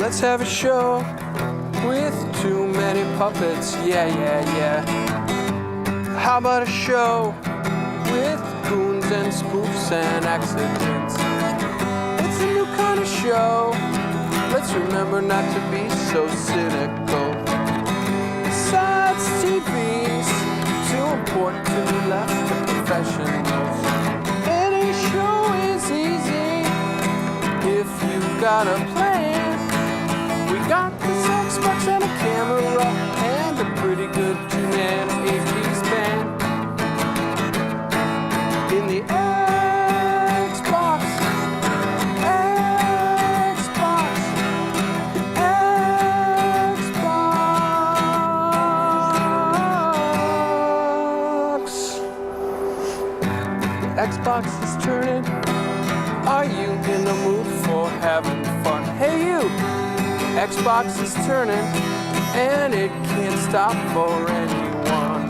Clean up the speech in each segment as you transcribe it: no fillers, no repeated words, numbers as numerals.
Let's have a show with too many puppets, yeah, yeah, yeah. How about a show with goons and spoofs and accidents? It's a new kind of show. Let's remember not to be so cynical. Besides, TV's too important to be left to professionals. Any show is easy if you've got a plan. We got this Xbox and a camera and a pretty good two-man 80s band. In the Xbox, Xbox is turning. Are you in the mood for having fun? Hey you! Xbox is turning, and it can't stop for anyone.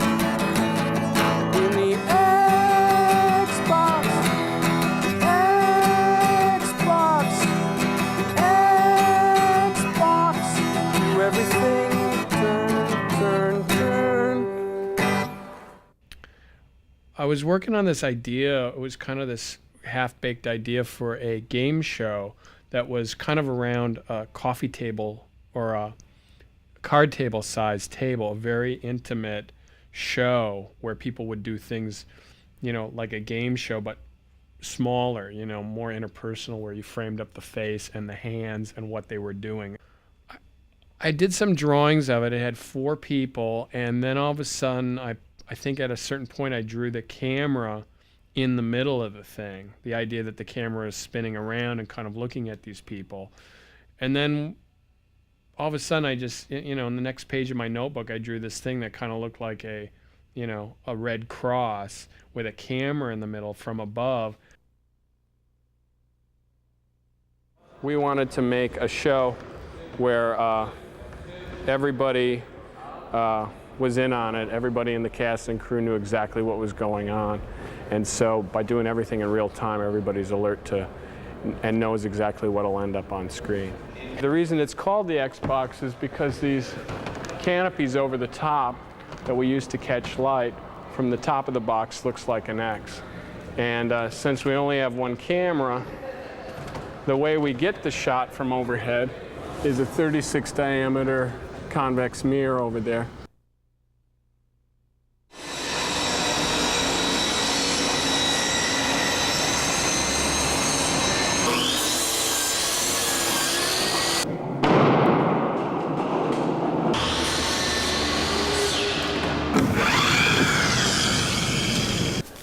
In the Xbox, do everything turn. I was working on this idea. It was kind of this half-baked idea for a game show that was kind of around a coffee table or a card table sized table, a very intimate show where people would do things, you know, like a game show, but smaller, you know, more interpersonal, where you framed up the face and the hands and what they were doing. I did some drawings of it. It had 4 people, and then all of a sudden, I think at a certain point I drew the camera in the middle of the thing. The idea that the camera is spinning around and kind of looking at these people. And then all of a sudden I just, you know, in the next page of my notebook, I drew this thing that kind of looked like a, you know, a red cross with a camera in the middle from above. We wanted to make a show where everybody was in on it. Everybody in the cast and crew knew exactly what was going on. And so by doing everything in real time, everybody's alert to and knows exactly what will end up on screen. The reason it's called the Xbox is because these canopies over the top that we use to catch light from the top of the box looks like an X. And since we only have one camera, the way we get the shot from overhead is a 36 diameter convex mirror over there.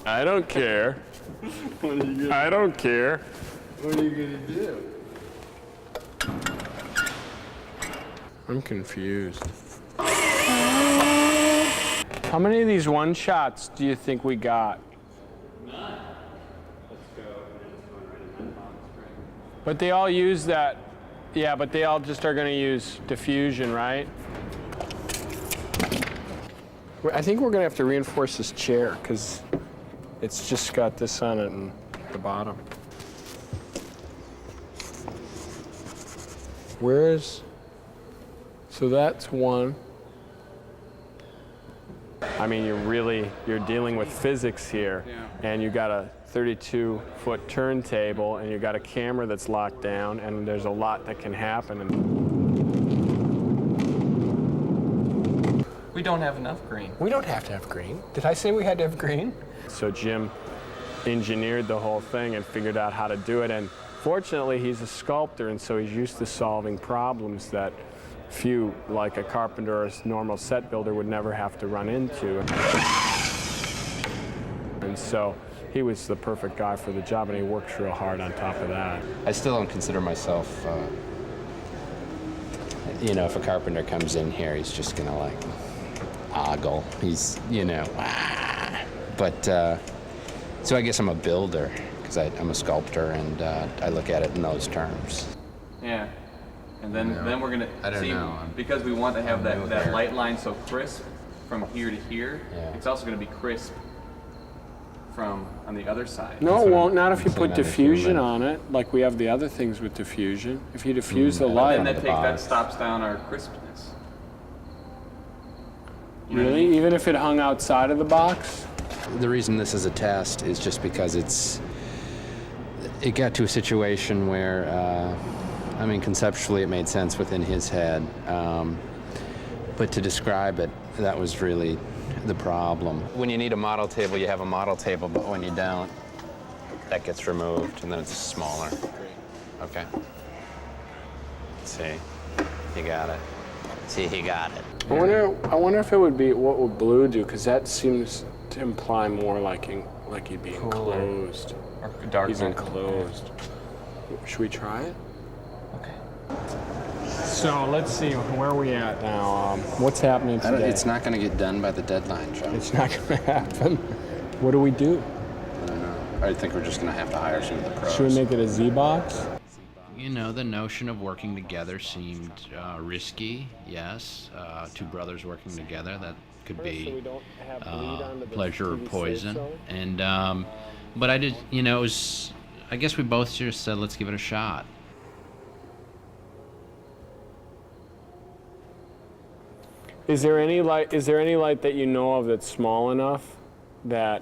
I don't care. I don't care. What are you gonna do? I'm confused. How many of these one shots do you think we got? None. Let's go. But they all use that. Yeah, but they all just are going to use diffusion, right? I think we're going to have to reinforce this chair because it's just got this on it and the bottom. Where's... So that's one. I mean, you're dealing with physics here. Yeah. And you got a 32-foot turntable, and you got a camera that's locked down, and there's a lot that can happen. We don't have enough green. We don't have to have green. Did I say we had to have green? So Jim engineered the whole thing and figured out how to do it. And fortunately, he's a sculptor, and so he's used to solving problems that few, like a carpenter or a normal set builder, would never have to run into. And so he was the perfect guy for the job, and he works real hard on top of that. I still don't consider myself, you know, if a carpenter comes in here, he's just gonna like ogle. He's, you know, but so I guess I'm a builder because I'm a sculptor, and I look at it in those terms. Yeah. And then we're gonna see, know. because we want to have that light line so crisp from here to here. Yeah. It's also gonna be crisp from on the other side. No, it won't. Not if you It's put another diffusion human. on it, like we have the other things with diffusion. If you diffuse the And light, that stops down our crispness. You know what I really, mean? even if it hung outside of the box. The reason this is a test is just because it got to a situation where, I mean, conceptually it made sense within his head, but to describe it, that was really the problem. When you need a model table, you have a model table, but when you don't, that gets removed, and then it's smaller. Okay. See, he got it. See, he got it. I wonder if it would be, what would blue do? Because that seems to imply more like he'd be enclosed. Or dark. He's enclosed. Should we try it? So let's see, where are we at now? What's happening today? It's not going to get done by the deadline, Joe. It's not going to happen. What do we do? I don't know. I think we're just going to have to hire some of the pros. Should we make it a Z-box? You know, the notion of working together seemed risky, yes. Two brothers working together, that could be pleasure or poison. And, but I did, you know, I guess we both just said, let's give it a shot. Is there any light that you know of that's small enough that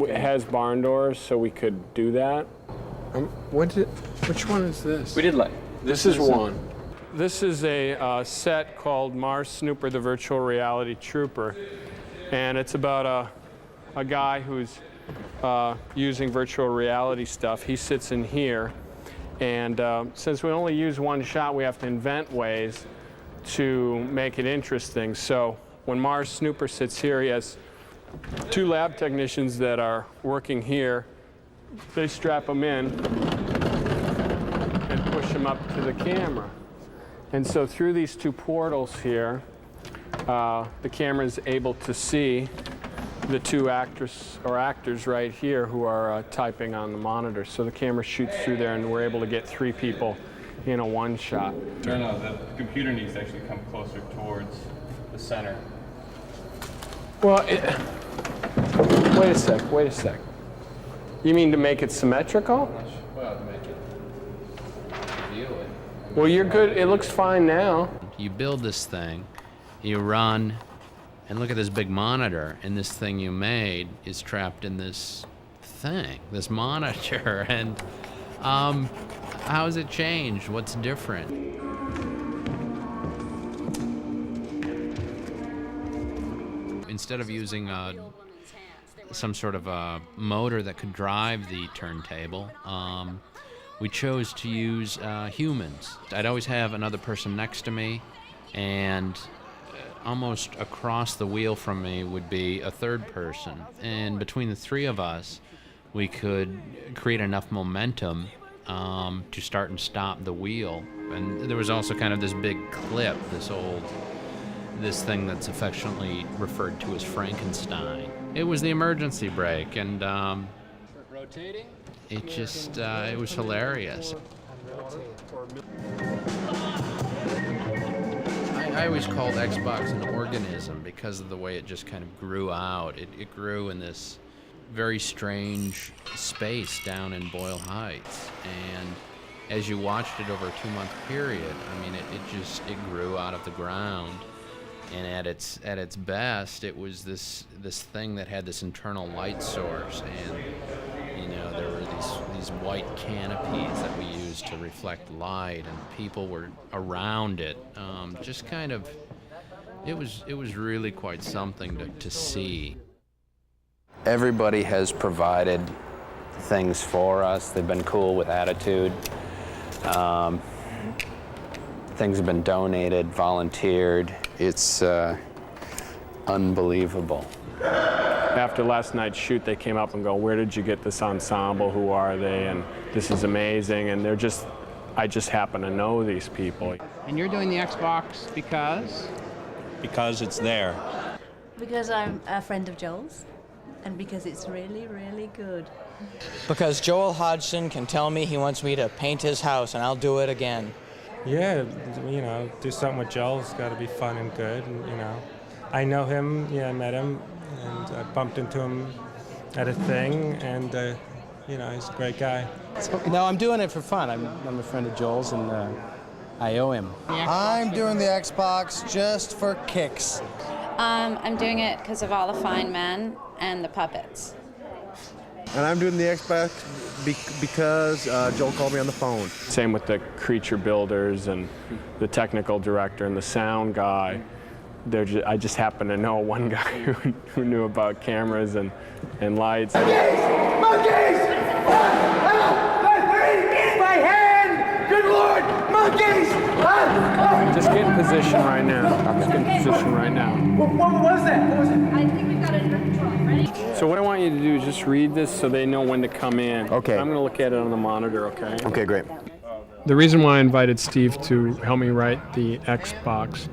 has barn doors so we could do that? Which one is this? We did light. This is one. This is a set called Mars Snooper, the Virtual Reality Trooper. And it's about a guy who's using virtual reality stuff. He sits in here. And since we only use one shot, we have to invent ways to make it interesting. So when Mars Snooper sits here, he has two lab technicians that are working here. They strap him in and push him up to the camera. And so through these two portals here, the camera is able to see the two actors right here who are typing on the monitor. So the camera shoots through there, and we're able to get three people in a one shot. No, the computer needs to actually come closer towards the center. Well, wait a sec. You mean to make it symmetrical? Well, to make it reveal it. Well, you're good. It looks fine now. You build this thing, you run, and look at this big monitor, and this thing you made is trapped in this thing, this monitor, and how has it changed? What's different? Instead of using some sort of a motor that could drive the turntable, we chose to use humans. I'd always have another person next to me, and almost across the wheel from me would be a third person. And between the three of us, we could create enough momentum to start and stop the wheel. And there was also kind of this big clip, this thing that's affectionately referred to as Frankenstein. It was the emergency brake, and Rotating? it just, it was hilarious. I always called Xbox an organism because of the way it just kind of grew out. It grew in this very strange space down in Boyle Heights, and as you watched it over a 2-month period, I mean, it grew out of the ground, and at its best, it was this thing that had this internal light source, and you know, there were these white canopies that we used to reflect light, and people were around it. Just kind of, it was really quite something to see. Everybody has provided things for us. They've been cool with attitude. Things have been donated, volunteered. It's unbelievable. After last night's shoot, they came up and go, "Where did you get this ensemble? Who are they? And this is amazing." And I just happen to know these people. And you're doing the Xbox because? Because it's there. Because I'm a friend of Joel's, and because it's really, really good. Because Joel Hodgson can tell me he wants me to paint his house, and I'll do it again. Yeah, you know, do something with Joel. It's got to be fun and good, and, you know. I know him, yeah, I met him, and I bumped into him at a thing, and you know, he's a great guy. No, I'm doing it for fun. I'm a friend of Joel's, and I owe him. I'm doing the Xbox just for kicks. I'm doing it because of all the fine men and the puppets. And I'm doing the Xbox because Joel called me on the phone. Same with the creature builders and the technical director and the sound guy. I just happen to know one guy who knew about cameras and lights. Monkeys! They're eating my hand! Good Lord! Monkeys! Just get in position right now. Just get in position right now. What was that? What was it? I think we've got it under control. Ready? So what I want you to do is just read this so they know when to come in. Okay. I'm going to look at it on the monitor, okay? Okay, great. The reason why I invited Steve to help me write the Xbox,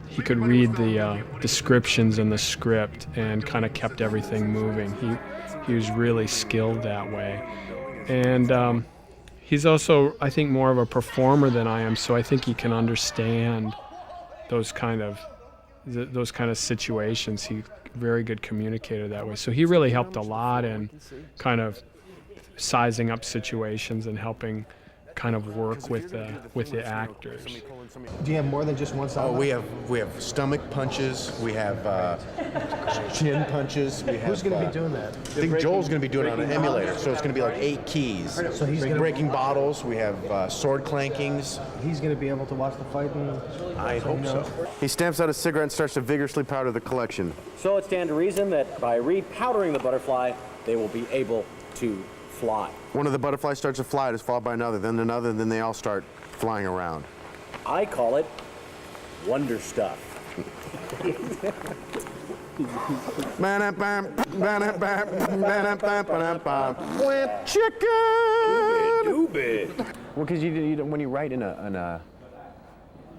he could read the descriptions in the script and kind of kept everything moving. He was really skilled that way. And he's also, I think, more of a performer than I am, so I think he can understand those kind of situations. He's a very good communicator that way. So he really helped a lot in kind of sizing up situations and helping kind of work with the actors. Do you have more than just one side? Oh, we have stomach punches. We have chin punches. We have, Who's going to be doing that? I think Joel's going to be doing it on an emulator, so it's going to be like 8 keys. So he's breaking bottles. We have sword clankings. He's going to be able to watch the fight. I hope so. He stamps out a cigarette and starts to vigorously powder the collection. So it stands to reason that by repowdering the butterfly, they will be able to fly. One of the butterflies starts to fly, it is followed by another, and then they all start flying around. I call it wonder stuff. Chicken! Well, because you when you write in a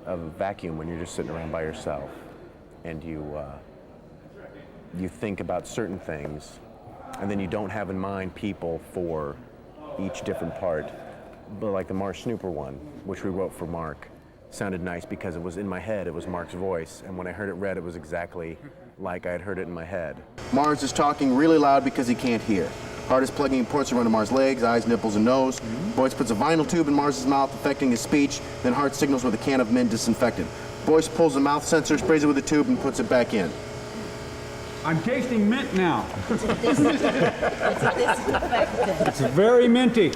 vacuum, when you're just sitting around by yourself, and you think about certain things, and then you don't have in mind people for each different part. But like the Marsh Snooper one, which we wrote for Mark, sounded nice because it was in my head, it was Mark's voice, and when I heard it read, it was exactly like I had heard it in my head. Mars is talking really loud because he can't hear. Hart is plugging ports around Mars' legs, eyes, nipples, and nose. Boyce puts a vinyl tube in Mars' mouth, affecting his speech. Then Hart signals with a can of mint disinfectant. Boyce pulls the mouth sensor, sprays it with a tube, and puts it back in. I'm tasting mint now. It's a disinfectant. It's very minty.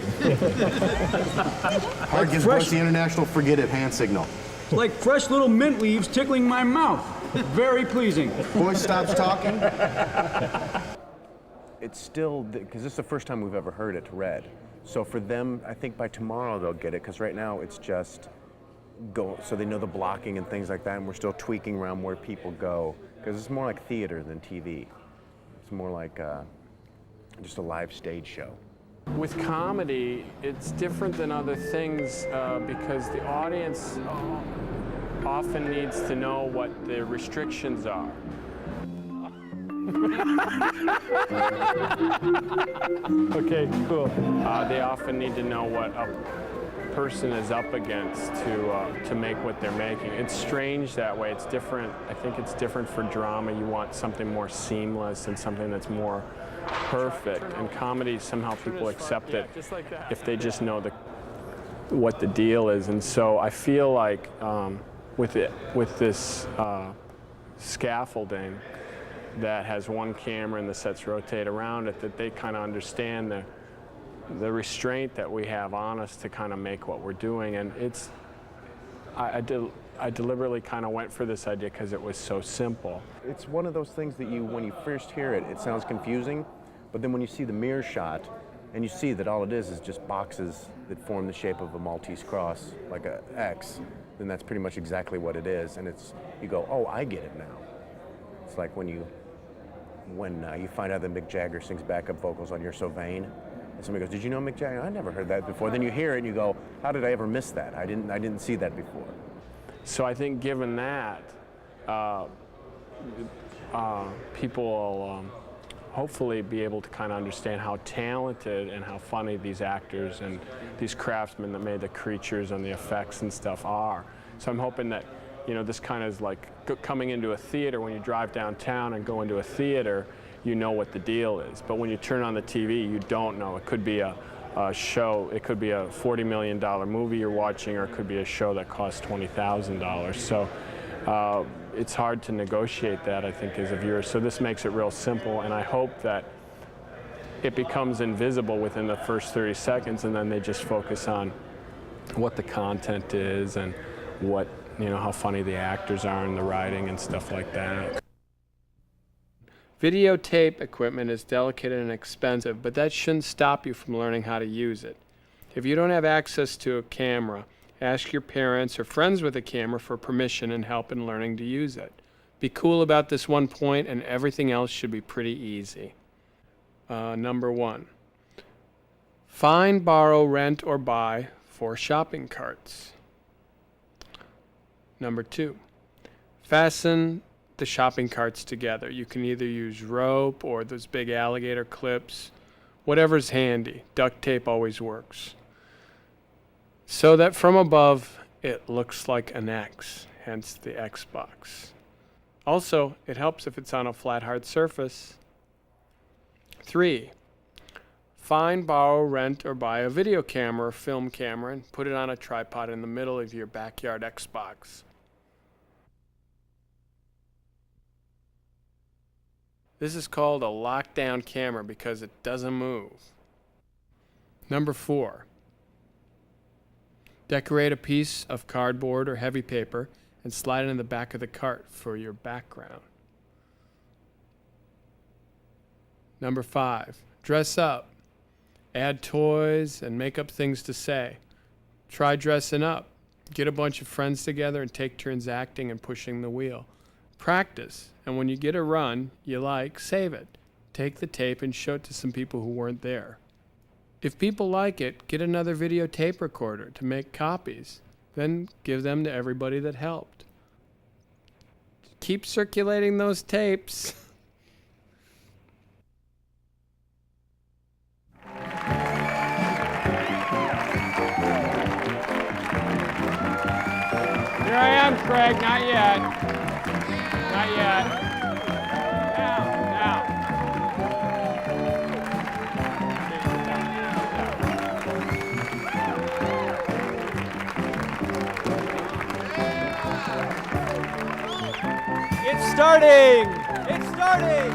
Hart gives Boyce the international forget it hand signal. Like fresh little mint leaves tickling my mouth. Very pleasing. Boyce stops talking. It's still, because this is the first time we've ever heard it read. So for them, I think by tomorrow they'll get it, because right now it's just go, so they know the blocking and things like that, and we're still tweaking around where people go, because it's more like theater than TV. It's more like just a live stage show. With comedy, it's different than other things because the audience often needs to know what the restrictions are. Okay, cool. They often need to know what a person is up against to make what they're making. It's strange that way. It's different. I think it's different for drama. You want something more seamless and something that's more perfect. And comedy, somehow people accept it if they just know what the deal is. And so I feel like with this scaffolding that has one camera and the sets rotate around it, that they kind of understand the restraint that we have on us to kind of make what we're doing. And it's, I deliberately kind of went for this idea because it was so simple. It's one of those things that when you first hear it, it sounds confusing, but then when you see the mirror shot and you see that all it is just boxes that form the shape of a Maltese cross, like an X, then that's pretty much exactly what it is. And you go, oh, I get it now. It's like when you find out that Mick Jagger sings backup vocals on You're So Vain, and somebody goes, did you know Mick Jagger? I never heard that before. Then you hear it and you go, how did I ever miss that? I didn't see that before. So I think given that, people will hopefully be able to kind of understand how talented and how funny these actors and these craftsmen that made the creatures and the effects and stuff are. So I'm hoping that, this kind of is like coming into a theater. When you drive downtown and go into a theater, you know what the deal is. But when you turn on the TV, you don't know. It could be a show, it could be a $40 million movie you're watching, or it could be a show that costs $20,000. So it's hard to negotiate that, I think, as a viewer. So this makes it real simple, and I hope that it becomes invisible within the first 30 seconds, and then they just focus on what the content is and what, how funny the actors are and the writing and stuff like that. Videotape equipment is delicate and expensive, but that shouldn't stop you from learning how to use it. If you don't have access to a camera, ask your parents or friends with a camera for permission and help in learning to use it. Be cool about this one point, and everything else should be pretty easy. Number 1, find, borrow, rent, or buy 4 shopping carts. Number 2, fasten the shopping carts together. You can either use rope or those big alligator clips, whatever's handy. Duct tape always works. So that from above it looks like an X, hence the Xbox. Also, it helps if it's on a flat, hard surface. 3, find, borrow, rent, or buy a video camera or film camera and put it on a tripod in the middle of your backyard Xbox. This is called a lockdown camera because it doesn't move. Number 4, decorate a piece of cardboard or heavy paper and slide it in the back of the cart for your background. Number 5, dress up. Add toys and make up things to say. Try dressing up. Get a bunch of friends together and take turns acting and pushing the wheel. Practice, and when you get a run you like, save it. Take the tape and show it to some people who weren't there. If people like it, get another videotape recorder to make copies. Then give them to everybody that helped. Keep circulating those tapes. Here I am, Craig. Not yet. Not yet. Now. It's starting! It's starting!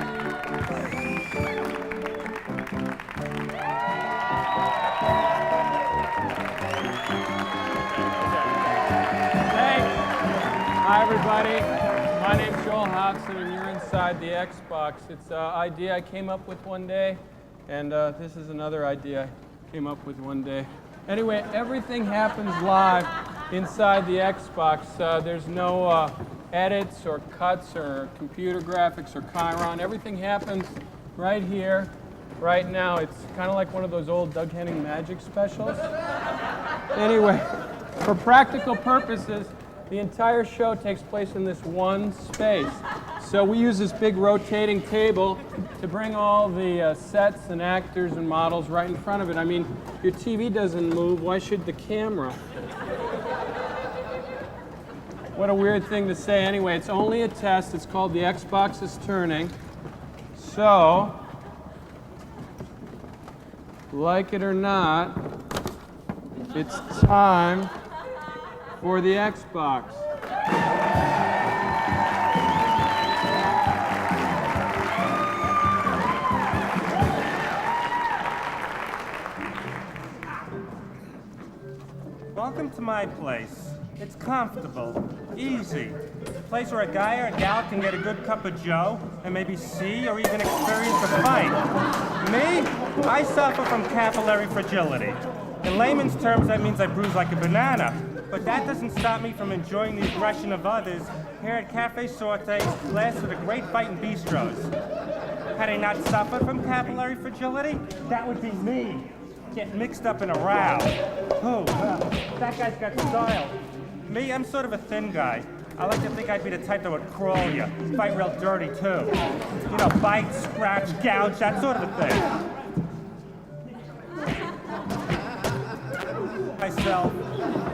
Hi, everybody. My name's Hodgson, and you're inside the Xbox. It's an idea I came up with one day, and this is another idea I came up with one day. Anyway, everything happens live inside the Xbox. There's no edits or cuts or computer graphics or Chiron. Everything happens right here, right now. It's kind of like one of those old Doug Henning magic specials. Anyway, for practical purposes, the entire show takes place in this one space. So we use this big rotating table to bring all the sets and actors and models right in front of it. I mean, your TV doesn't move, why should the camera? What a weird thing to say. Anyway, it's only a test. It's called The Xbox is Turning. So, like it or not, it's time for the Xbox. Welcome to my place. It's comfortable, easy. A place where a guy or a gal can get a good cup of joe and maybe see or even experience a fight. Me? I suffer from capillary fragility. In layman's terms, that means I bruise like a banana. But that doesn't stop me from enjoying the aggression of others here at Cafe Sorte, last with a great fight in bistros. Had I not suffered from capillary fragility, that would be me. Get mixed up in a row. Who? That guy's got style. Me, I'm sort of a thin guy. I like to think I'd be the type that would crawl you, fight real dirty too. You know, bite, scratch, gouge, that sort of a thing. Myself,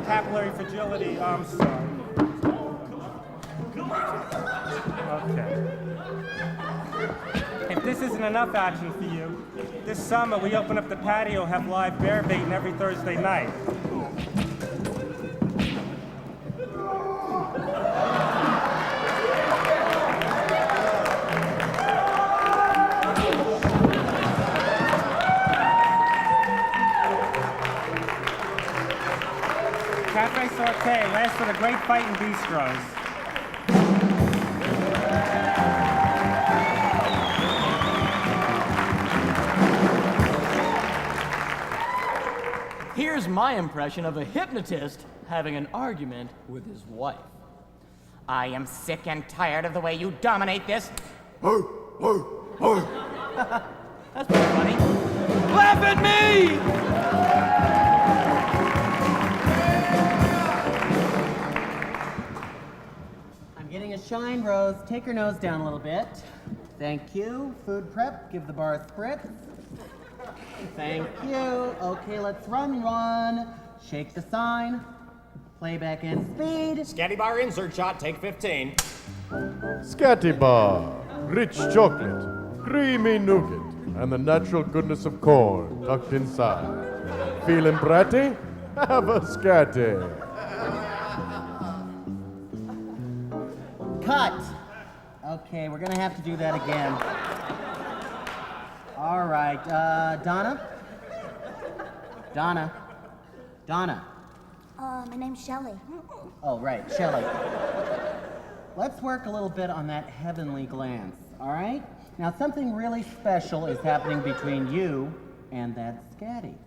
capillary fragility, I'm sorry. Okay. If this isn't enough action for you, this summer we open up the patio, have live bear baiting every Thursday night. Cafe Saute, last of the great fighting bistros. Here's my impression of a hypnotist having an argument with his wife. I am sick and tired of the way you dominate this. That's pretty funny. Laugh at me! I'm getting a shine, Rose. Take your nose down a little bit. Thank you. Food prep. Give the bar a spritz. Thank you. Okay, let's run. Shake the sign. Playback and speed. Scatty bar insert shot, take 15. Scatty bar, rich chocolate, creamy nougat, and the natural goodness of corn tucked inside. Feeling bratty? Have a scatty. Cut. Okay, we're gonna have to do that again. All right, Donna? My name's Shelley. Oh, right, Shelley. Let's work a little bit on that heavenly glance, all right? Now, something really special is happening between you and that scatty.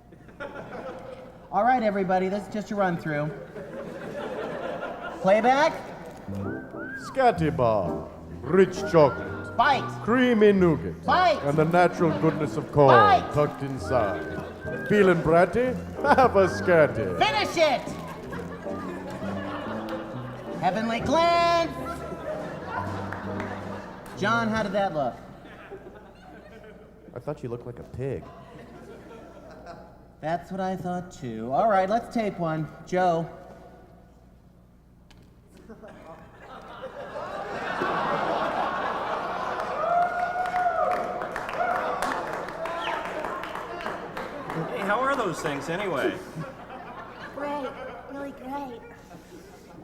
All right, everybody, this is just a run-through. Playback? Scatty bar, rich chocolate, bite, creamy nougat, bite, and the natural goodness of corn bite, tucked inside. Feeling bratty? Have a scatty. Finish it! Heavenly glance! John, how did that look? I thought you looked like a pig. That's what I thought too. All right, let's tape one. Joe. Hey, how are those things anyway? Great, really great.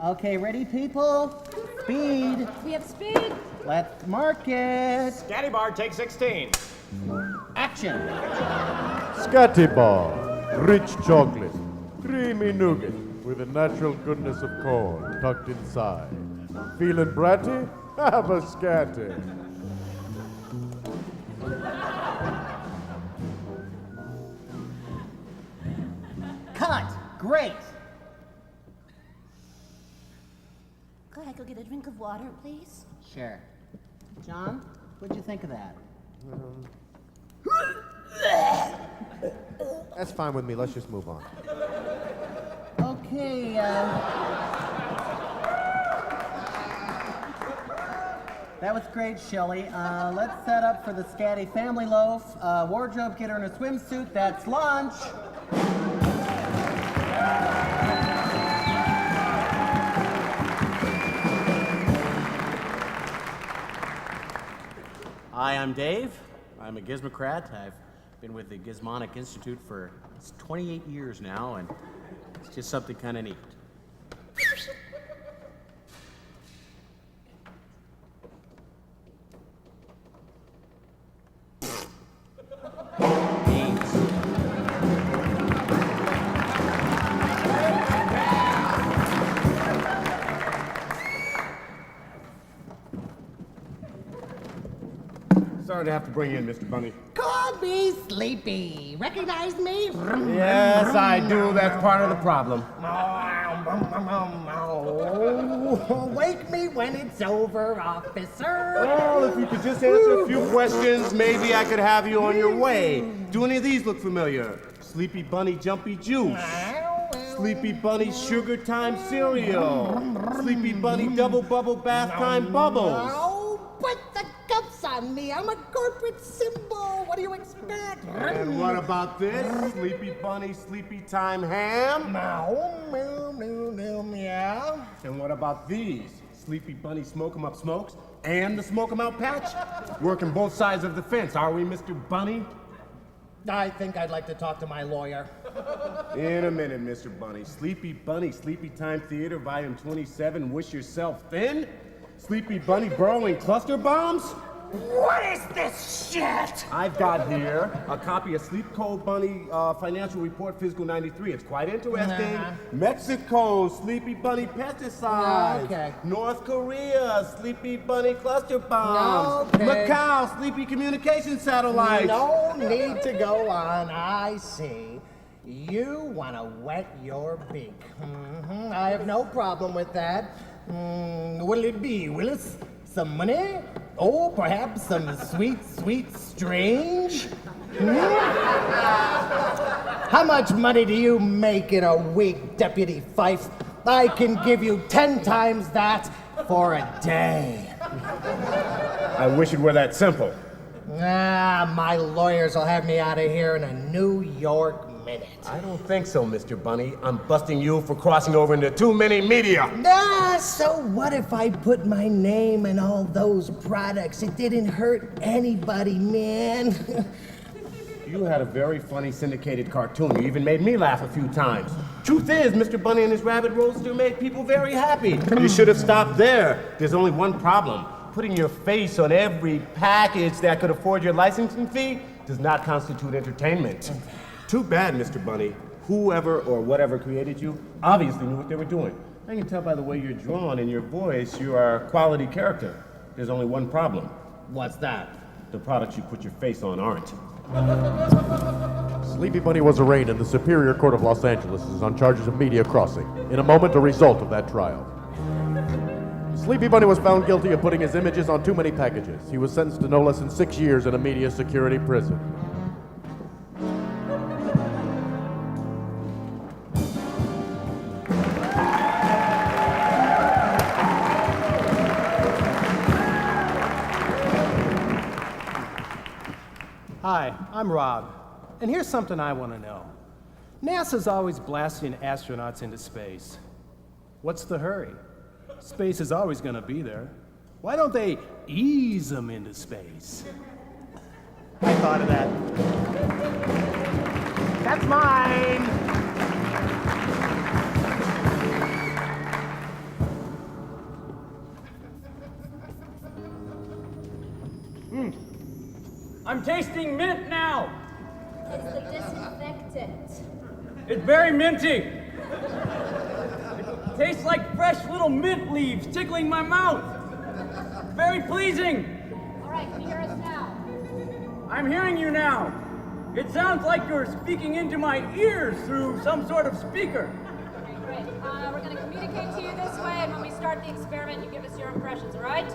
Okay, ready, people? Speed. We have speed. Let's mark it. Scatty bar, take 16. Action. Scatty bar, rich chocolate, creamy nougat, with the natural goodness of corn tucked inside. Feeling bratty? Have a scatty. Cut. Great. Could I go get a drink of water, please? Sure. John, what'd you think of that? That's fine with me. Let's just move on. Okay, that was great, Shelley. Let's set up for the scatty family loaf. Wardrobe, get her in a swimsuit. That's lunch. Hi, I'm Dave. I'm a gizmocrat. I've been with the Gizmonic Institute for 28 years now, and it's just something kind of neat. Sorry to have to bring you in, Mr. Bunny. Call me Sleepy. Recognize me? Yes, I do. That's part of the problem. Wake me when it's over, officer. Well, if you could just answer a few questions, maybe I could have you on your way. Do any of these look familiar? Sleepy Bunny Jumpy Juice. Sleepy Bunny Sugar Time Cereal. Sleepy Bunny Double Bubble Bath Time Bubbles. Oh, put the cuffs on me. I'm a corporate symbol. What do you expect? And what about this? Sleepy Bunny Sleepy Time Ham? Meow, meow, meow, meow, meow. And what about these? Sleepy Bunny Smoke 'em Up Smokes and the Smoke 'em Out Patch. Working both sides of the fence, are we, Mr. Bunny? I think I'd like to talk to my lawyer. In a minute, Mr. Bunny. Sleepy Bunny, Sleepy Time Theater, Volume 27, Wish Yourself Thin? Sleepy Bunny burrowing cluster bombs? What is this shit? I've got here a copy of Sleep Cold Bunny Financial Report Physical 93. It's quite interesting. Mexico, Sleepy Bunny pesticides. Okay. North Korea, Sleepy Bunny cluster bombs. Okay. Macau, Sleepy communication satellites. No need to go on, I see. You want to wet your beak. I have no problem with that. What'll it be, Willis? Some money? Oh, perhaps some sweet, sweet strange? How much money do you make in a week, Deputy Fife? I can give you 10 times that for a day. I wish it were that simple. My lawyers will have me out of here in a New York minute. I don't think so, Mr. Bunny. I'm busting you for crossing over into too many media. So what if I put my name in all those products? It didn't hurt anybody, man. You had a very funny syndicated cartoon. You even made me laugh a few times. Truth is, Mr. Bunny and his rabbit roadster made people very happy. You should have stopped there. There's only one problem. Putting your face on every package that could afford your licensing fee does not constitute entertainment. Too bad, Mr. Bunny. Whoever or whatever created you obviously knew what they were doing. I can tell by the way you're drawn and your voice you are a quality character. There's only one problem. What's that? The products you put your face on aren't. Sleepy Bunny was arraigned in the Superior Court of Los Angeles on charges of media crossing. In a moment, a result of that trial. Sleepy Bunny was found guilty of putting his images on too many packages. He was sentenced to no less than 6 years in a media security prison. Hi, I'm Rob, and here's something I want to know. NASA's always blasting astronauts into space. What's the hurry? Space is always going to be there. Why don't they ease them into space? I thought of that. That's mine! I'm tasting mint now. It's the disinfectant. It's very minty. It tastes like fresh little mint leaves tickling my mouth. Very pleasing. All right, can you hear us now? I'm hearing you now. It sounds like you're speaking into my ears through some sort of speaker. Okay, great. We're going to communicate to you this way, and when we start the experiment, you give us your impressions, all right?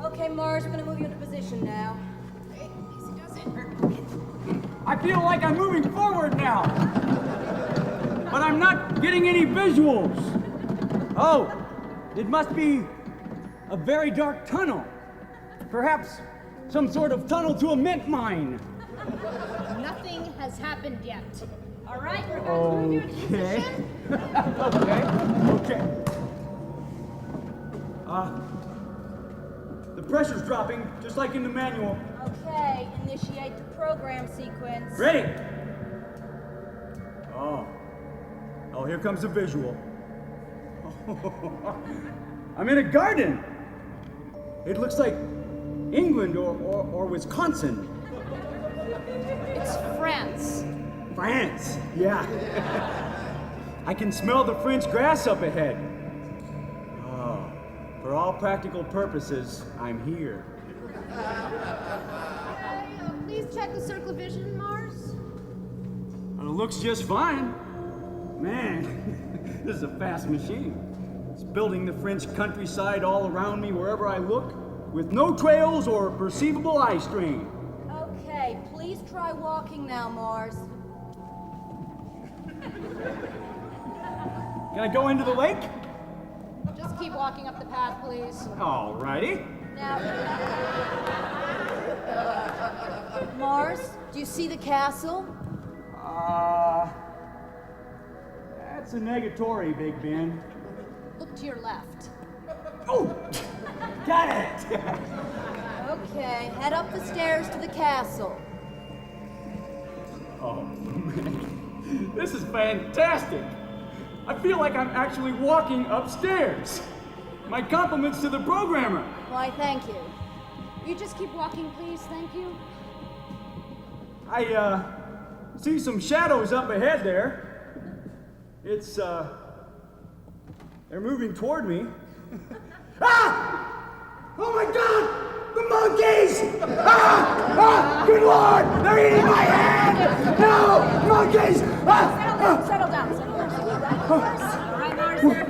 Okay, Mars, we're going to move you into position now. I feel like I'm moving forward now. But I'm not getting any visuals. Oh, it must be a very dark tunnel. Perhaps some sort of tunnel to a mint mine. Nothing has happened yet. All right, we're going to move you into position. Okay. The pressure's dropping, just like in the manual. Okay, initiate the program sequence. Ready? Oh, here comes the visual. I'm in a garden. It looks like England or Wisconsin. It's France. France, yeah. I can smell the French grass up ahead. Oh, for all practical purposes, I'm here. Please check the circle of vision, Mars. Well, it looks just fine. Man, this is a fast machine. It's building the French countryside all around me wherever I look, with no trails or perceivable eye strain. Okay, please try walking now, Mars. Can I go into the lake? Just keep walking up the path, please. All righty. Now, Mars, do you see the castle? That's a negatory, Big Ben. Look to your left. Oh, got it. Okay, head up the stairs to the castle. Oh, man. This is fantastic. I feel like I'm actually walking upstairs. My compliments to the programmer. Why, thank you. You just keep walking, please, thank you. I see some shadows up ahead there. It's, they're moving toward me. Ah! Oh my God! The monkeys! Ah! Good Lord! They're eating my hand! No! Monkeys! Settle down. All right, Martha.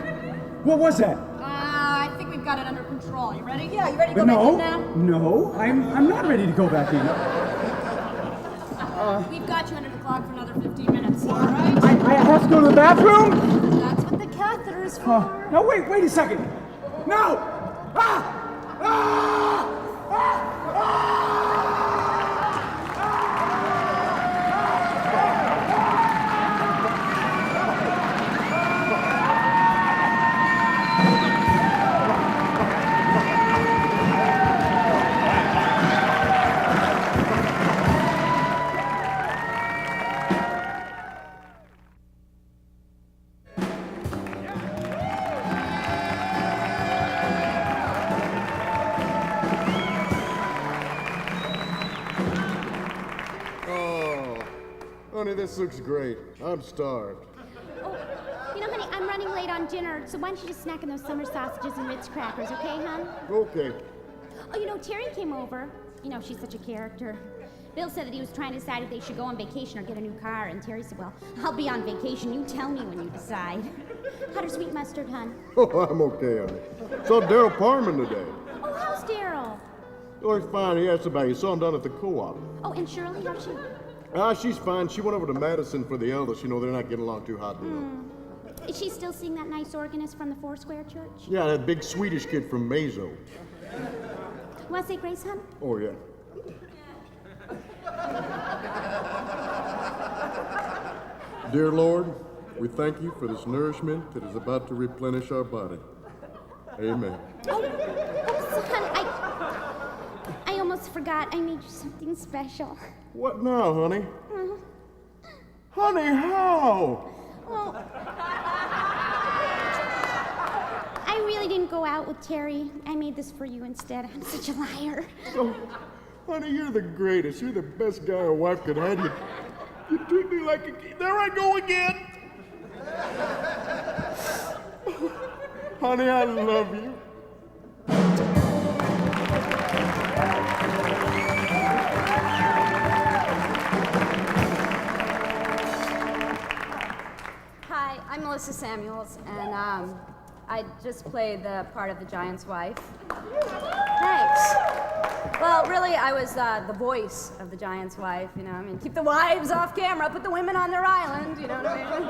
What was that? I think we've got it under control. You ready? Yeah, you ready to go back in now? No, I'm not ready to go back in. We've got you under the clock for another 15 minutes, all right? I have to go to the bathroom? That's what the catheter is for. No, wait a second. No! Ah! Ah! Honey, this looks great. I'm starved. Oh, you know, honey, I'm running late on dinner, so why don't you just snack on those summer sausages and Ritz crackers, okay, hon? Okay. Oh, you know, Terry came over. You know, she's such a character. Bill said that he was trying to decide if they should go on vacation or get a new car, and Terry said, well, I'll be on vacation. You tell me when you decide. How's your sweet mustard, hon? Oh, I'm okay, honey. Saw Daryl Parman today. Oh, how's Daryl? Oh, he's fine. He asked about you. Saw him down at the co-op. Oh, and Shirley, how's she? She's fine. She went over to Madison for the eldest. You know, they're not getting along too hot. Is she still seeing that nice organist from the Foursquare Church? Yeah, that big Swedish kid from Mazo. You want to say grace, hon? Oh, yeah. Dear Lord, we thank you for this nourishment that is about to replenish our body. Amen. Oh, son, I almost forgot. I made you something special. What now, honey? Honey, how? Well, I really didn't go out with Terry. I made this for you instead. I'm such a liar. Oh, honey, you're the greatest. You're the best guy a wife could have. You treat me like a kid. There I go again. Honey, I love you. Hi, I'm Melissa Samuels, and I just played the part of the Giant's wife. Thanks. Well, really, I was the voice of the Giant's wife, you know. I mean, keep the wives off camera, put the women on their island, you know what I mean?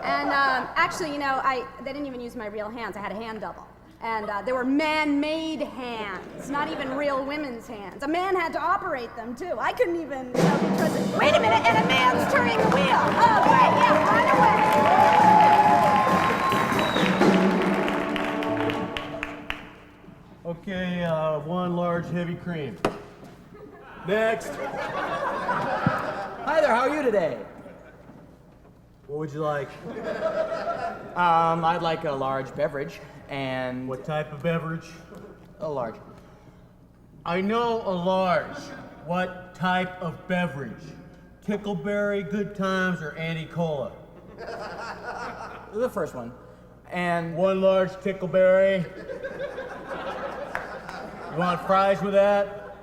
And actually, you know, they didn't even use my real hands. I had a hand double. And they were man-made hands, not even real women's hands. A man had to operate them, too. I couldn't even, you know, be present. Wait a minute, and a man's turning the wheel. Oh, right, yeah, run away. Okay, one large heavy cream. Next. Hi there, how are you today? What would you like? I'd like a large beverage, and... What type of beverage? A large. I know a large. What type of beverage? Tickleberry, Good Times, or Anti-Cola? The first one. And... One large Tickleberry. You want fries with that?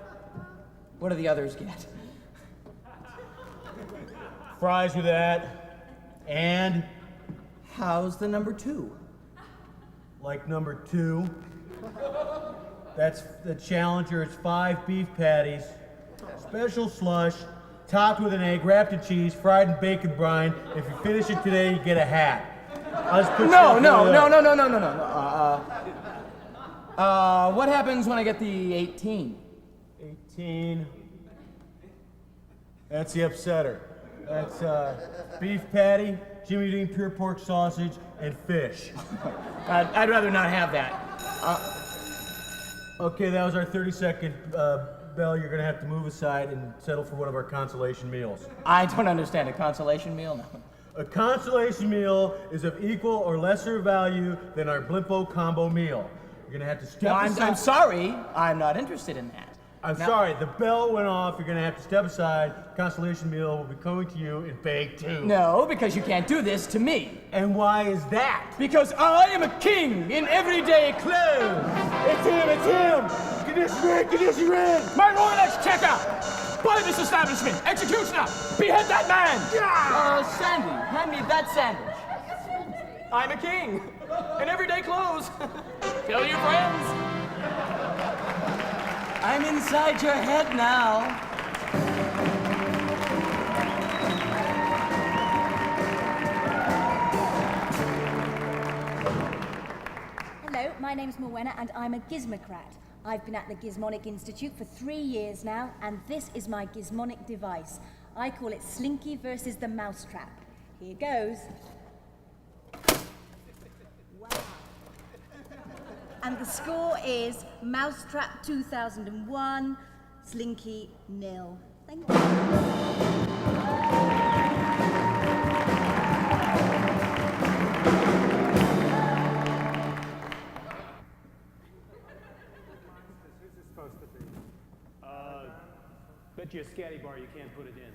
What do the others get? Fries with that. And? How's the number 2? Like number 2? That's the Challenger. It's 5 beef patties, special slush, topped with an egg, wrapped in cheese, fried in bacon brine. If you finish it today, you get a hat. I'll just put No. What happens when I get the 18? 18. That's the upsetter. That's beef patty, Jimmy Dean pure pork sausage, and fish. I'd rather not have that. Okay, that was our 30-second bell. You're gonna have to move aside and settle for one of our consolation meals. I don't understand a consolation meal. No. A consolation meal is of equal or lesser value than our Blimpo combo meal. You're gonna have to step aside. I'm sorry. I'm not interested in that. I'm sorry, the bell went off. You're gonna have to step aside. Consolation meal will be coming to you in bag 2. No, because you can't do this to me. And why is that? Because I am a king in everyday clothes. It's him, it's him! Condition red! My royal exchequer! By this establishment, executioner, behead that man! Sandy, hand me that sandwich. I'm a king in everyday clothes. Tell your friends. I'm inside your head now. Hello, my name's Morwenna and I'm a gizmocrat. I've been at the Gizmonic Institute for 3 years now, and this is my gizmonic device. I call it Slinky versus the Mousetrap. Here goes. Wow. And the score is Mousetrap 2001, Slinky 0. Thank you. Bet you a scatty bar you can't put it in.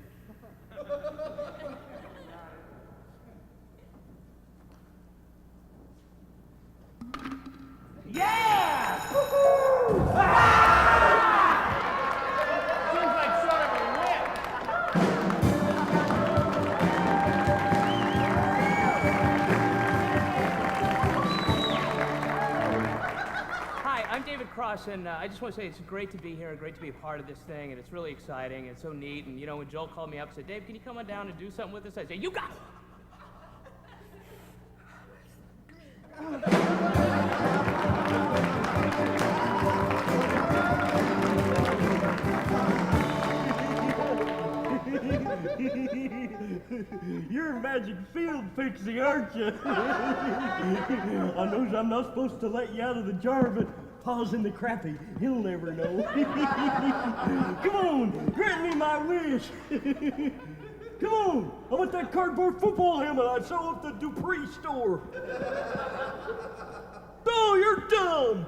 Yeah! Ah! Seems like sort of a whip. Hi, I'm David Cross, and I just want to say it's great to be here, great to be a part of this thing, and it's really exciting, it's so neat, and you know, when Joel called me up and said, Dave, can you come on down and do something with us? I said, you got it! You're a magic field pixie, aren't you? I knows I'm not supposed to let you out of the jar, but Pa's in the crappy. He'll never know. Come on, grant me my wish. Come on, I want that cardboard football helmet I saw at the Dupree store. Oh, you're dumb.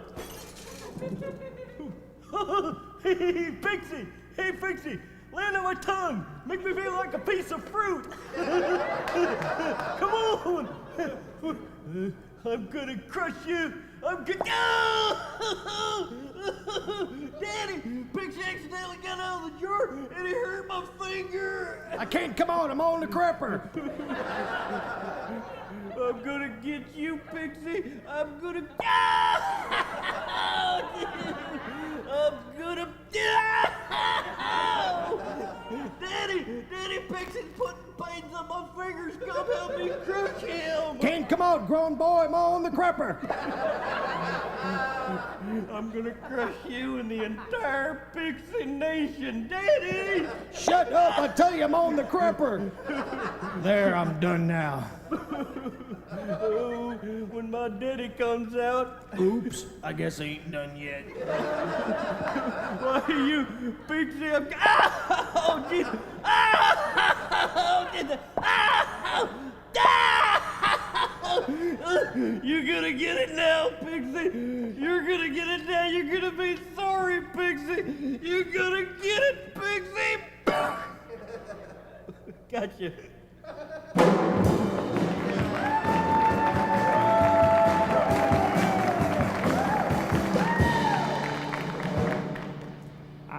Hey, Pixie. Hey, Pixie. Land on my tongue. Make me feel like a piece of fruit. Come on. I'm gonna crush you. I'm gonna. Oh! Daddy, Pixie accidentally got out of the jar and it hurt my finger. I can't come on, I'm on the crapper. I'm gonna get you, Pixie. I'm gonna. I'm gonna. Daddy, Pixie's putting pains on my fingers. Come help me crush him. Can't come out, grown boy, I'm on the crapper. I'm gonna crush you and the entire Pixie Nation, Daddy! Shut up, I tell you I'm on the crapper. There, I'm done now. Oh, when my daddy comes out. Oops, I guess he ain't done yet. Why, you Pixie, I'm. Oh, Jesus! Oh, Jesus! You're gonna get it now, Pixie! You're gonna get it now! You're gonna be sorry, Pixie! You're gonna get it, Pixie! Gotcha.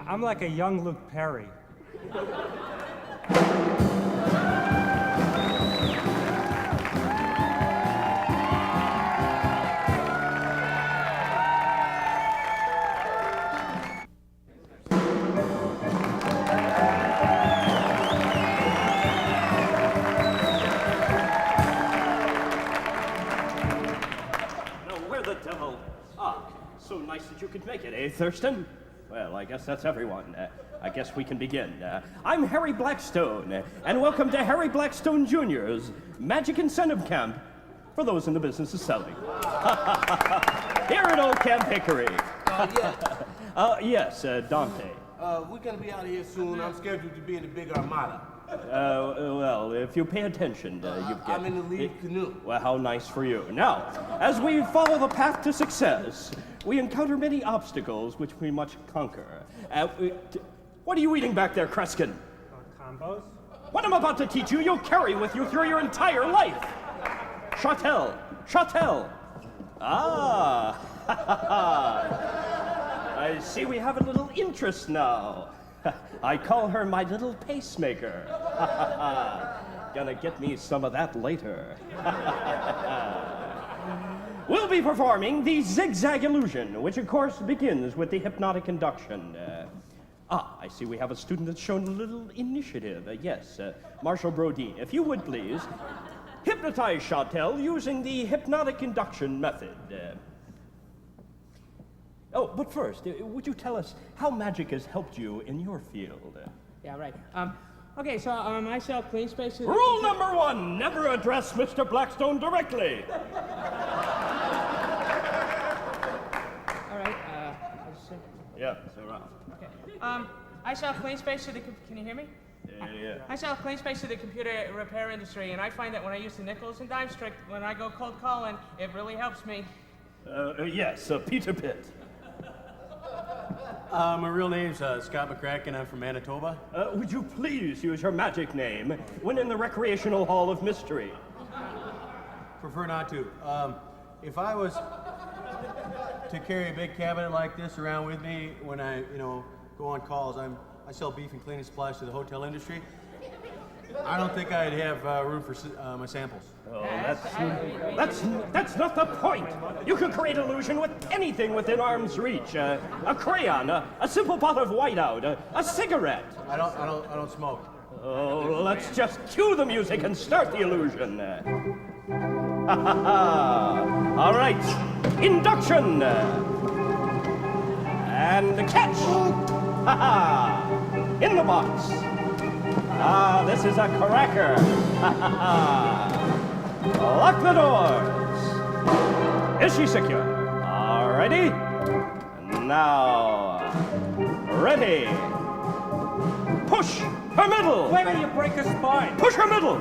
I'm like a young Luke Perry. So nice that you could make it, eh, Thurston? Well, I guess that's everyone. I guess we can begin. I'm Harry Blackstone, and welcome to Harry Blackstone Jr.'s Magic Incentive Camp for those in the business of selling. here at Old Camp Hickory. Yeah. Yes, Dante. We're gonna be out of here soon. I'm scheduled to be in the big Armada. Well, if you pay attention, you get... I'm in the lead canoe. Well, how nice for you. Now, as we follow the path to success, we encounter many obstacles which we must conquer. What are you eating back there, Kreskin? Combos? What I'm about to teach you, you'll carry with you through your entire life. Châtel, Châtel. Ah, I see we have a little interest now. I call her my little pacemaker. Gonna get me some of that later. We'll be performing the zigzag illusion, which of course begins with the hypnotic induction. I see we have a student that's shown a little initiative. Yes, Marshall Brodeen, if you would please, hypnotize Châtel using the hypnotic induction method. But first, would you tell us how magic has helped you in your field? Yeah, right. Okay, so I sell clean spaces. Rule number 1, never address Mr. Blackstone directly. All right, I'll just say. Yeah, so Rob. Okay. I sell clean space to the, can you hear me? Yeah. I sell clean space to the computer repair industry, and I find that when I use the nickels and dimes trick, when I go cold calling, it really helps me. Yes, Peter Pitt. My real name's Scott McCracken. I'm from Manitoba. Would you please use your magic name when in the Recreational Hall of Mystery? Prefer not to. If I was to carry a big cabinet like this around with me when I, go on calls, I sell beef and cleaning supplies to the hotel industry. I don't think I'd have room for my samples. Oh, that's not the point. You can create illusion with anything within arm's reach. A crayon, a simple pot of whiteout, a cigarette. I don't smoke. Oh, let's just cue the music and start the illusion. All right, induction. And catch. In the box. This is a cracker. Lock the doors. Is she secure? All righty. Now, ready. Push her middle. Wait till you break her spine. Push her middle.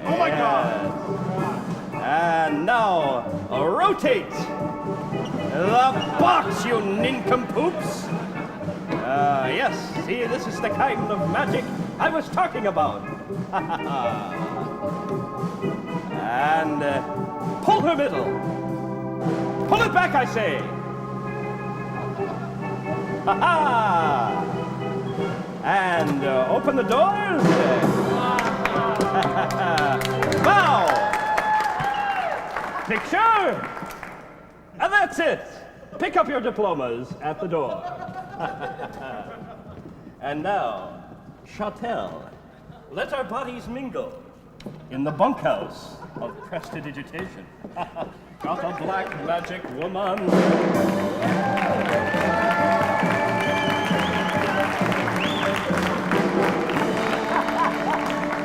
Oh my God. And now, rotate. The box, you nincompoops. Yes, see, this is the kind of magic I was talking about. And pull her middle. Pull it back, I say. And open the doors. Bow. Picture. And that's it. Pick up your diplomas at the door. And now, Châtel, let our bodies mingle in the bunkhouse of prestidigitation. Got a black magic woman.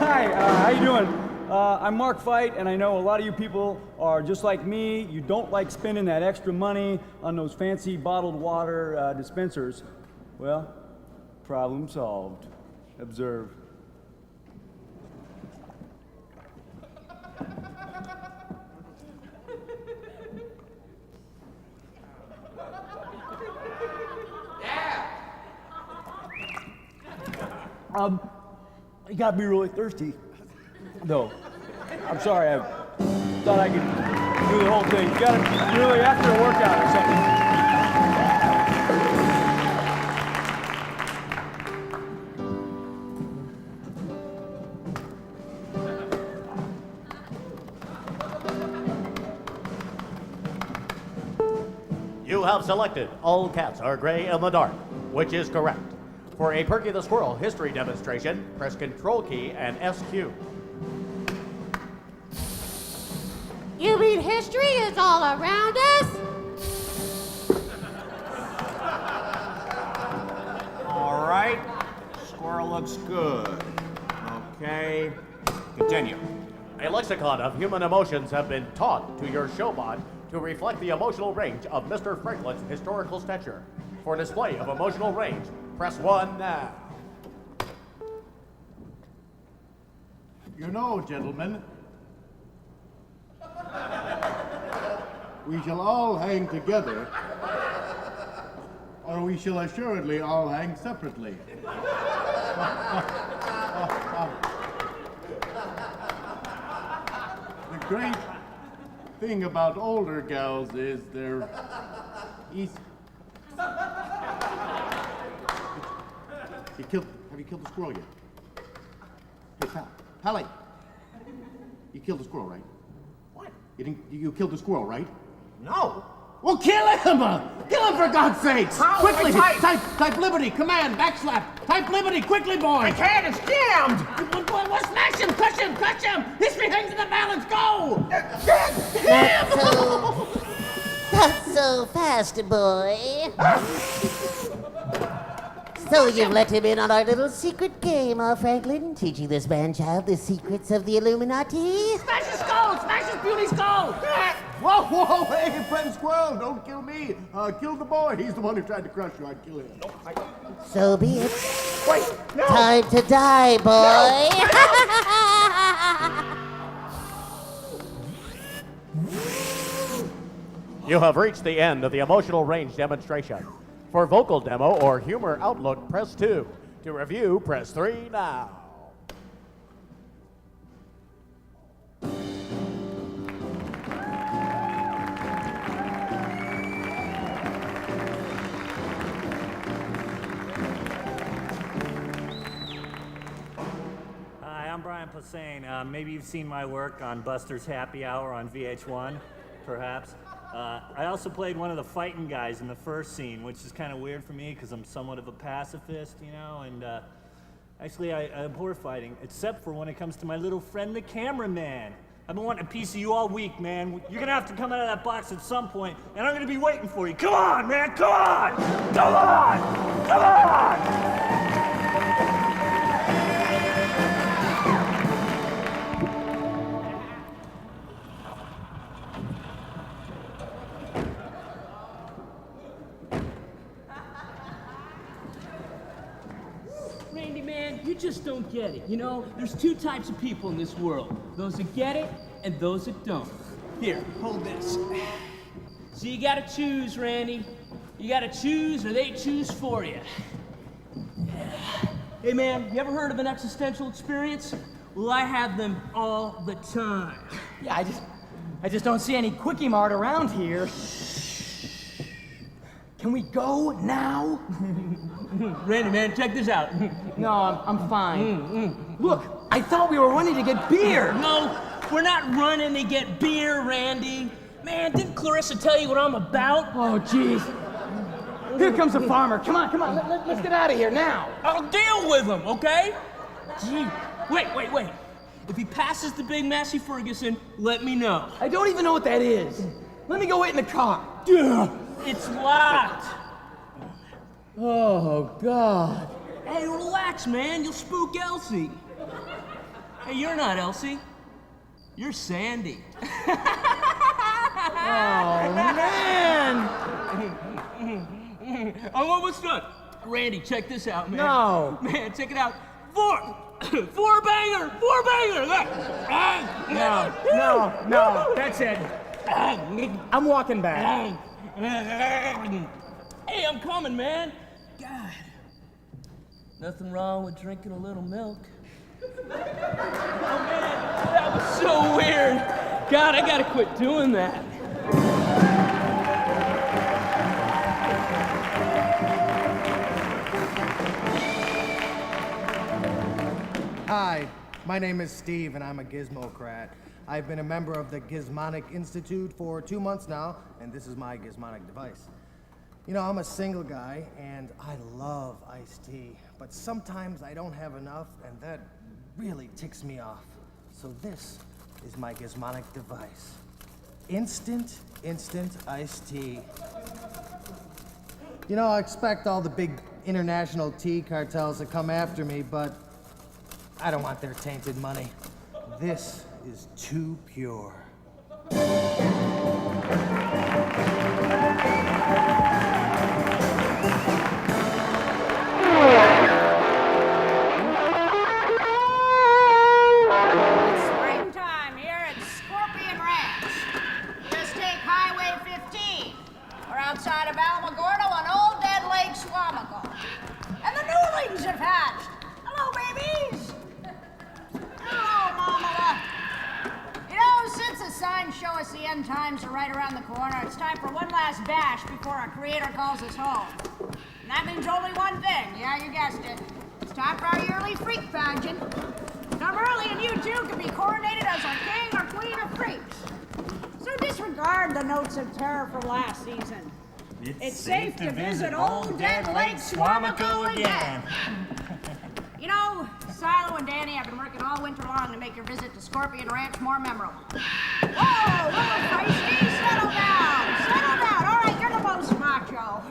Hi, how you doing? I'm Mark Veit, and I know a lot of you people are just like me. You don't like spending that extra money on those fancy bottled water dispensers. Well, problem solved. Observe. You got me really thirsty. No, I'm sorry. I thought I could do the whole thing. You got it really after a workout or something. You have selected all cats are gray in the dark, which is correct. For a Perky the Squirrel history demonstration, press Control key and SQ. You mean history is all around us? All right. Squirrel looks good. Okay. Continue. A lexicon of human emotions have been taught to your showbot to reflect the emotional range of Mr. Franklin's historical stature. For display of emotional range, press 1 now. You know, gentlemen, we shall all hang together, or we shall assuredly all hang separately. The great thing about older gals is they're easy. Have you killed the squirrel yet? Hey, pal. Pally, you killed the squirrel, right? What? You killed the squirrel, right? No. Well, kill him! Kill him for God's sakes! How? Quickly! Type. Type liberty, command, backslap. Type liberty, quickly, boy! I can't, it's jammed! Well, smash him, crush him! History hangs in the balance, go! Not so fast, boy. So you've let him in on our little secret game, huh, Franklin? Teaching this man-child the secrets of the Illuminati? Smash his skull! Smash his beauty skull! Whoa, hey, friend squirrel, don't kill me. Kill the boy. He's the one who tried to crush you. I'd kill him. So be it. Wait, no! Time to die, boy. You have reached the end of the emotional range demonstration. For vocal demo or humor outlook, press 2. To review, press 3 now. Hi, I'm Brian Posehn. Maybe you've seen my work on Buster's Happy Hour on VH1, perhaps. I also played one of the fighting guys in the first scene, which is kind of weird for me because I'm somewhat of a pacifist, you know, and actually I abhor fighting, except for when it comes to my little friend, the cameraman. I've been wanting a piece of you all week, man. You're gonna have to come out of that box at some point, and I'm gonna be waiting for you. Come on, man, come on! Come on! Come on! Randy, man, you just don't get it. You know, there's two types of people in this world. Those that get it and those that don't. Here, hold this. So you gotta choose, Randy. You gotta choose or they choose for you. Hey, man, you ever heard of an existential experience? Well, I have them all the time. Yeah, I just don't see any Quickie Mart around here. Can we go now? Randy, man, check this out. No, I'm fine. Look, I thought we were running to get beer. No, we're not running to get beer, Randy. Man, didn't Clarissa tell you what I'm about? Oh, jeez. Here comes the farmer. Come on. Let's get out of here now. I'll deal with him, okay? Gee, wait. If he passes the Big Massey Ferguson, let me know. I don't even know what that is. Let me go wait in the car. It's locked. Oh, God. Hey, relax, man. You'll spook Elsie. Hey, you're not Elsie. You're Sandy. Oh, man. I'm almost done. Randy, check this out, man. No. Man, check it out. Four banger. No. That's it. I'm walking back. Hey, I'm coming, man. God. Nothing wrong with drinking a little milk. Oh, man, that was so weird. God, I gotta quit doing that. Hi, my name is Steve, and I'm a gizmocrat. I've been a member of the Gizmonic Institute for 2 months now, and this is my gizmonic device. You know, I'm a single guy, and I love iced tea, but sometimes I don't have enough, and that really ticks me off. So this is my gizmonic device. Instant iced tea. You know, I expect all the big international tea cartels to come after me, but I don't want their tainted money. This is too pure. Springtime here at Scorpion Ranch. Just take Highway 15. We're outside of Alamogordo on Old Dead Lake, Swamico. And the newlings have hatched. Hello, babies. Hello, Mamala. You know, since the signs show us the end times are right around the corner, it's time for one last bash before our creator calls us home. And that means only one thing. Yeah, you guessed it. It's time for our yearly freak pageant. Come early and you too can be coronated as our king or queen of freaks. So disregard the notes of terror from last season. It's safe to visit Old Dead Lake Swamico again. You know, Silo and Danny have been working all winter long to make your visit to Scorpion Ranch more memorable. Whoa, little feisty, settle down. Settle down. All right, you're the most macho.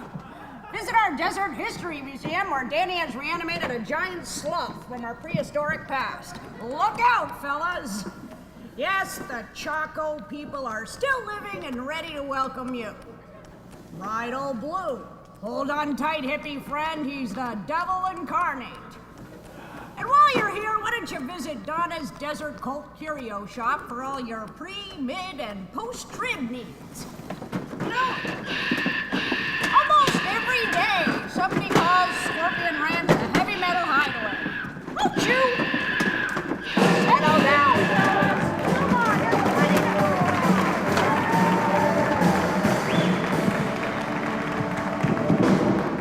Visit our Desert History Museum where Danny has reanimated a giant sloth from our prehistoric past. Look out, fellas. Yes, the Chaco people are still living and ready to welcome you. Right, old Blue. Hold on tight, hippie friend. He's the devil incarnate. And while you're here, why don't you visit Donna's Desert Cult Curio Shop for all your pre, mid, and post-trib needs. You know, almost every day, somebody calls Scorpion Ranch a heavy metal hideaway. Won't you? Settle down, fellas. Come on, you're ready to go.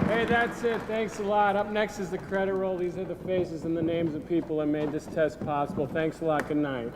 Hey, that's it. Thanks a lot. Up next is the credit roll. These are the faces and the names of people that made this test possible. Thanks a lot. Good night.